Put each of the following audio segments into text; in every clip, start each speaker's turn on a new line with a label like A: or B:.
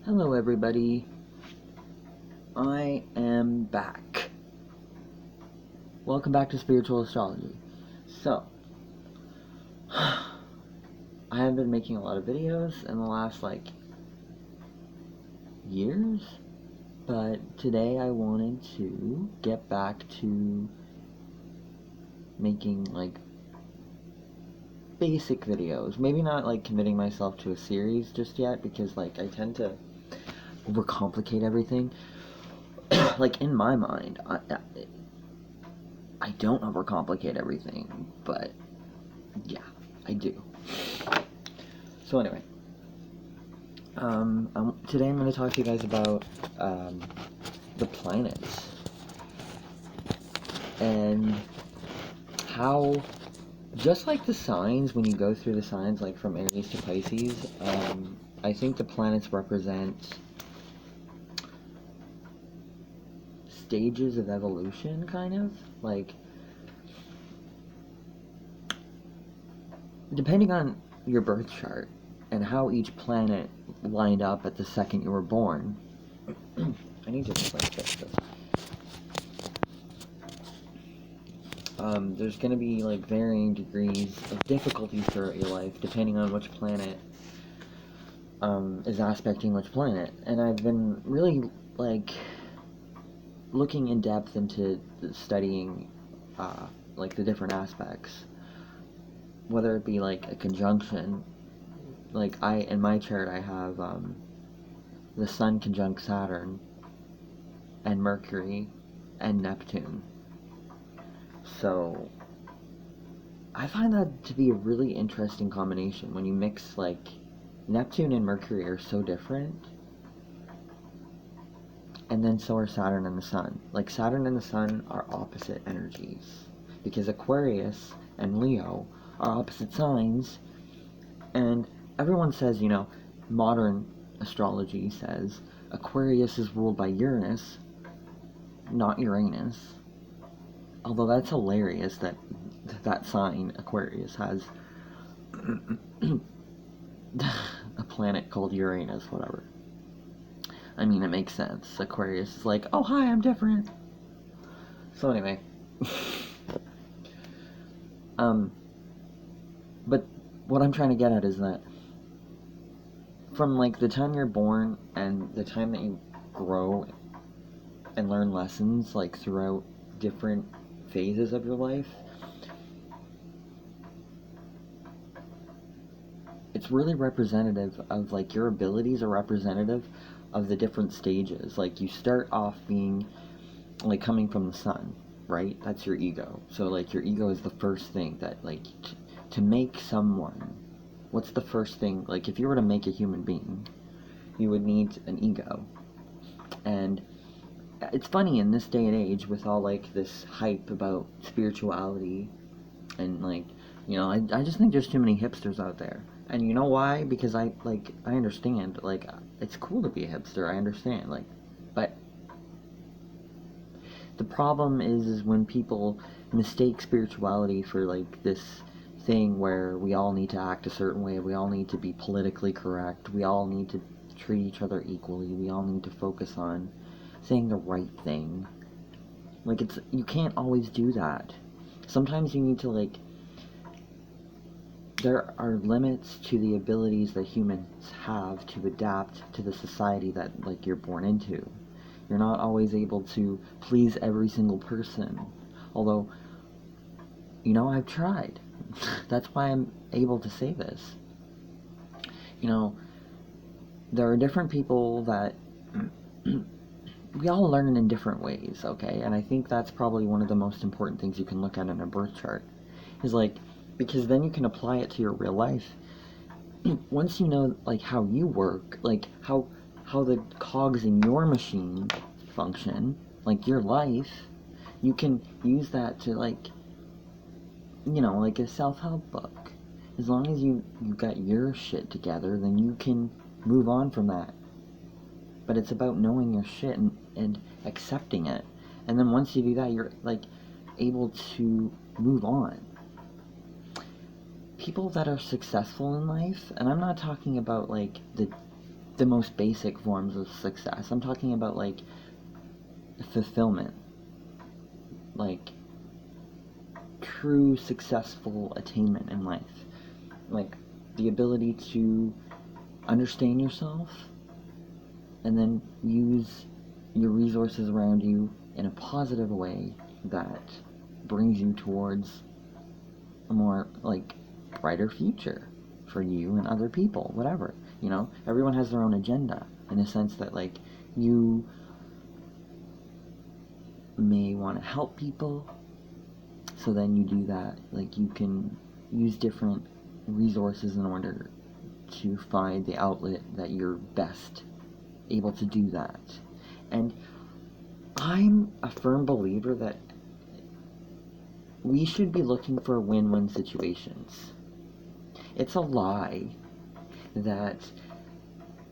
A: Hello everybody, I am back. Welcome back to Spiritual Astrology. So, I have been making a lot of videos in the last years, but today I wanted to get back to making basic videos. Maybe not committing myself to a series just yet because I tend to overcomplicate everything. In my mind, I don't overcomplicate everything, but yeah, I do. So anyway, today I'm going to talk to you guys about the planets and how, just like the signs, when you go through the signs, from Aries to Pisces, I think the planets represent stages of evolution, kind of. Depending on your birth chart and how each planet lined up at the second you were born. I need to just fix this. There's going to be varying degrees of difficulty throughout your life depending on which planet is aspecting which planet. And I've been really looking in depth into studying the different aspects, whether it be a conjunction. In my chart I have the Sun conjunct Saturn and Mercury and Neptune. So I find that to be a really interesting combination when you mix Neptune and Mercury are so different, and then so are Saturn and the Sun. Saturn and the Sun are opposite energies because Aquarius and Leo are opposite signs, and everyone says, modern astrology says Aquarius is ruled by Uranus, not Uranus. Although that's hilarious that sign, Aquarius, has a planet called Uranus, whatever. I mean, it makes sense. Aquarius is oh, hi, I'm different. So anyway. But what I'm trying to get at is that from the time you're born and the time that you grow and learn lessons throughout different phases of your life, it's really representative of your abilities are representative of the different stages. You start off being coming from the Sun, right? That's your ego. So your ego is the first thing that to make someone, what's the first thing? If you were to make a human being, you would need an ego. And it's funny in this day and age with all this hype about spirituality and I just think there's too many hipsters out there. And you know why? Because I understand, it's cool to be a hipster, I understand, but the problem is when people mistake spirituality for this thing where we all need to act a certain way, we all need to be politically correct, we all need to treat each other equally, we all need to focus on saying the right thing. You can't always do that. Sometimes you need to there are limits to the abilities that humans have to adapt to the society that you're born into. You're not always able to please every single person. Although, I've tried. That's why I'm able to say this. There are different people that we all learn in different ways, okay? And I think that's probably one of the most important things you can look at in a birth chart. Is because then you can apply it to your real life. Once you know how you work, how the cogs in your machine function, your life, you can use that to a self-help book. As long as you got your shit together, then you can move on from that. But it's about knowing your shit and accepting it. And then once you do that, you're able to move on. People that are successful in life, and I'm not talking about the the most basic forms of success. I'm talking about like fulfillment, like true successful attainment in life, like the ability to understand yourself and then use your resources around you in a positive way that brings you towards a more like brighter future for you and other people, whatever. You know, everyone has their own agenda in the sense that like you may want to help people, so then you do that. Like you can use different resources in order to find the outlet that you're best able to do that. And I'm a firm believer that we should be looking for win-win situations. It's a lie that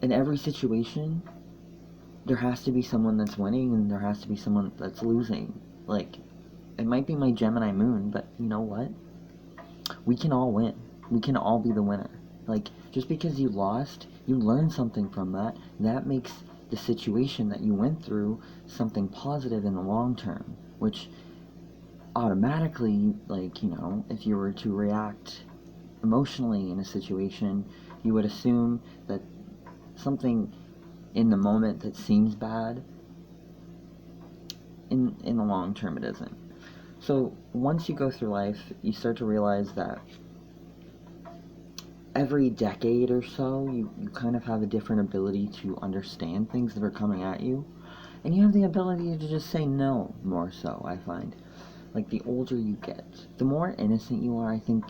A: in every situation there has to be someone that's winning and there has to be someone that's losing. Like, it might be my Gemini moon, but you know what? We can all win. We can all be the winner. Like, just because you lost, you learn something from that. That makes the situation that you went through something positive in the long term, which automatically, like, you know, if you were to react emotionally in a situation, you would assume that something in the moment that seems bad, in the long term it isn't. So once you go through life, you start to realize that every decade or so, you kind of have a different ability to understand things that are coming at you. And you have the ability to just say no more so, I find. Like, the older you get, the more innocent you are, I think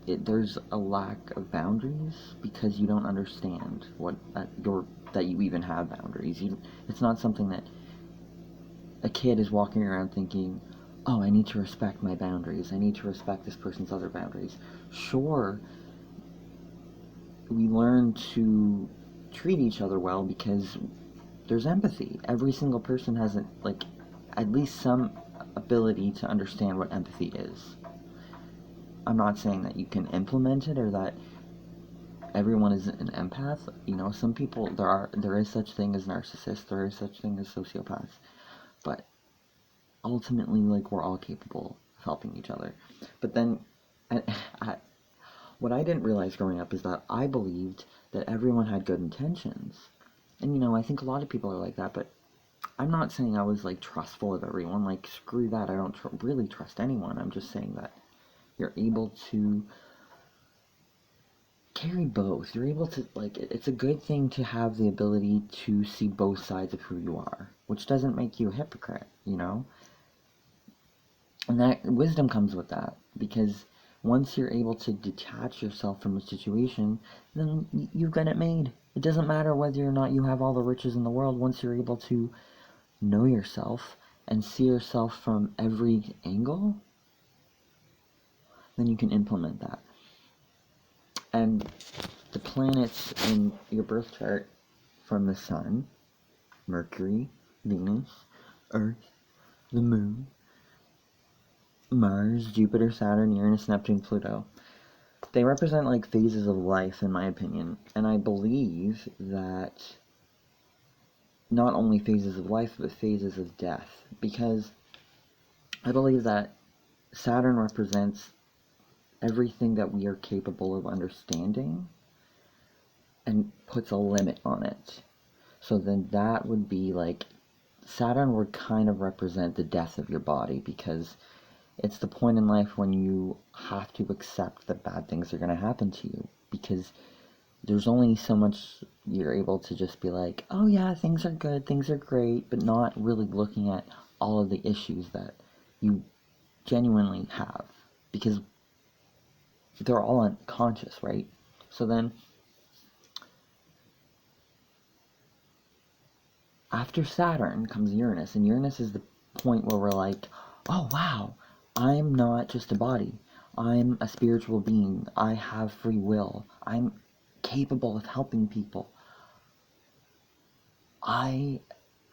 A: there's a lack of boundaries because you don't understand that you even have boundaries. It's not something that a kid is walking around thinking, oh, I need to respect my boundaries. I need to respect this person's other boundaries. Sure, we learn to treat each other well because there's empathy. Every single person has at least some ability to understand what empathy is. I'm not saying that you can implement it or that everyone is an empath. You know, some people, there is such thing as narcissists, there is such thing as sociopaths, but ultimately, like, we're all capable of helping each other. But then, what I didn't realize growing up is that I believed that everyone had good intentions. And, you know, I think a lot of people are like that, but I'm not saying I was, like, trustful of everyone. Like, screw that. I don't really trust anyone. I'm just saying that you're able to carry both. You're able to, like, it's a good thing to have the ability to see both sides of who you are, which doesn't make you a hypocrite, you know? And that wisdom comes with that, because once you're able to detach yourself from a situation, then you've got it made. It doesn't matter whether or not you have all the riches in the world. Once you're able to know yourself and see yourself from every angle, then you can implement that. And the planets in your birth chart, from the Sun, Mercury, Venus, Earth, the Moon, Mars, Jupiter, Saturn, Uranus, Neptune, Pluto, they represent like phases of life, in my opinion. And I believe that not only phases of life, but phases of death. Because I believe that Saturn represents everything that we are capable of understanding and puts a limit on it. So then that would be like, Saturn would kind of represent the death of your body, because it's the point in life when you have to accept that bad things are going to happen to you, because there's only so much you're able to just be like, oh yeah, things are good, things are great, but not really looking at all of the issues that you genuinely have, because they're all unconscious, right? So then, after Saturn comes Uranus, and Uranus is the point where we're like, oh wow, I'm not just a body. I'm a spiritual being. I have free will. I'm capable of helping people. I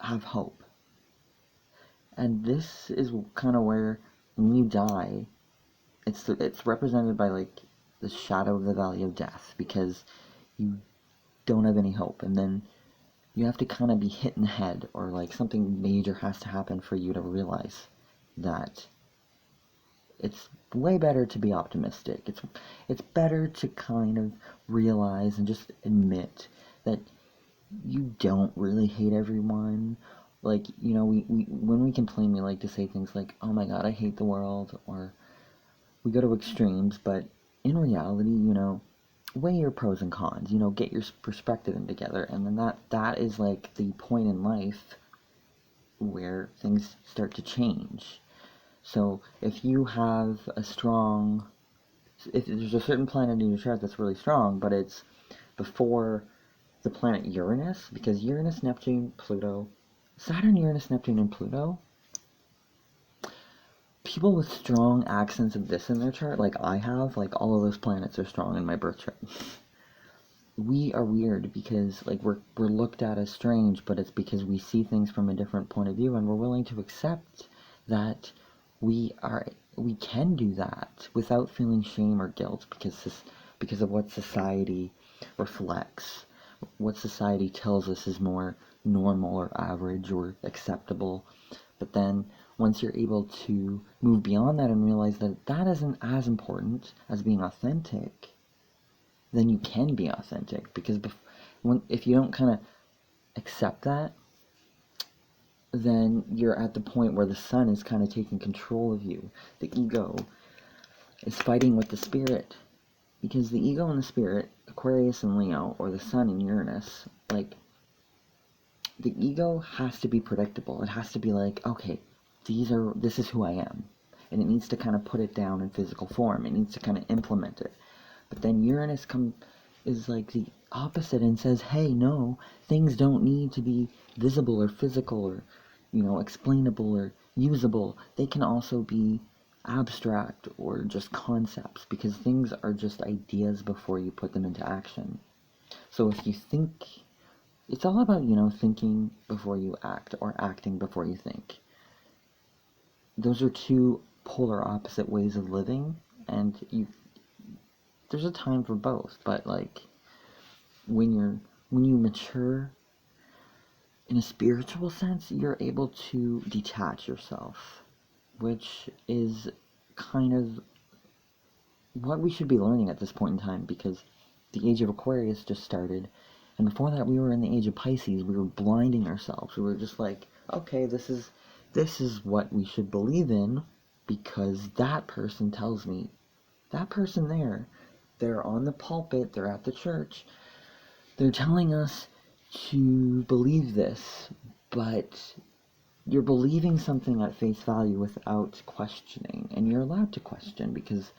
A: have hope. And this is kind of where, when you die, it's represented by like the shadow of the valley of death, because you don't have any hope, and then you have to kind of be hit in the head, or like something major has to happen for you to realize that it's way better to be optimistic. It's better to kind of realize and just admit that you don't really hate everyone. Like, you know, we when we complain, we like to say things like, "Oh my God, I hate the world," or we go to extremes. But in reality, you know, weigh your pros and cons. You know, get your perspective in together, and then that is like the point in life where things start to change. So if you have a strong, if there's a certain planet in your chart that's really strong, but it's before the planet Uranus, because Uranus, Neptune, Pluto, Saturn, Uranus, Neptune, and Pluto, people with strong accents of this in their chart, like I have, like all of those planets are strong in my birth chart. We are weird because like we're looked at as strange, but it's because we see things from a different point of view, and we're willing to accept that we can do that without feeling shame or guilt because of what society reflects, what society tells us is more normal or average or acceptable. But then once you're able to move beyond that and realize that that isn't as important as being authentic, then you can be authentic. Because if you don't kind of accept that, then you're at the point where the sun is kind of taking control of you. The ego is fighting with the spirit. Because the ego and the spirit, Aquarius and Leo, or the sun and Uranus, like, the ego has to be predictable. It has to be like, okay, this is who I am. And it needs to kind of put it down in physical form. It needs to kind of implement it. But then Uranus is like the opposite and says, hey, no, things don't need to be visible or physical or, you know, explainable or usable. They can also be abstract or just concepts, because things are just ideas before you put them into action. So if you think, it's all about, you know, thinking before you act or acting before you think. Those are two polar opposite ways of living, and there's a time for both. But like when you mature in a spiritual sense, you're able to detach yourself, which is kind of what we should be learning at this point in time, because the age of Aquarius just started, and before that we were in the age of Pisces. We were blinding ourselves. We were just like, okay, this is what we should believe in because that person tells me. That person there, they're on the pulpit, they're at the church, they're telling us to believe this, but you're believing something at face value without questioning, and you're allowed to question, because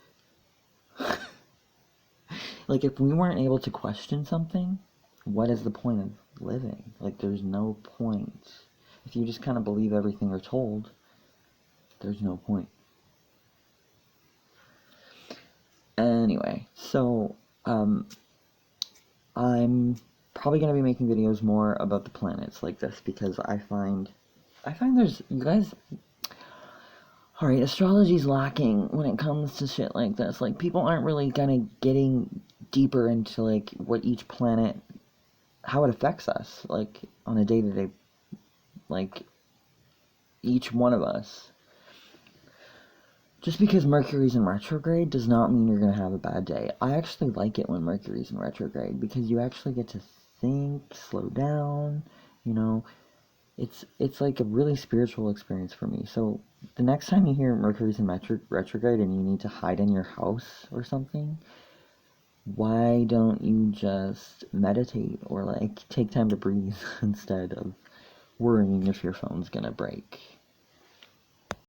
A: like, if we weren't able to question something, what is the point of living? Like, there's no point. If you just kind of believe everything you're told, there's no point. Anyway, so I'm probably going to be making videos more about the planets like this, because I find there's, you guys, alright, astrology's lacking when it comes to shit like this. Like, people aren't really kind of getting deeper into like what each planet, how it affects us, like on a day-to-day, like each one of us. Just because Mercury's in retrograde does not mean you're going to have a bad day. I actually like it when Mercury's in retrograde, because you actually get to think, slow down, you know. It's like a really spiritual experience for me. So the next time you hear Mercury's in retrograde and you need to hide in your house or something, why don't you just meditate or like take time to breathe instead of worrying if your phone's going to break?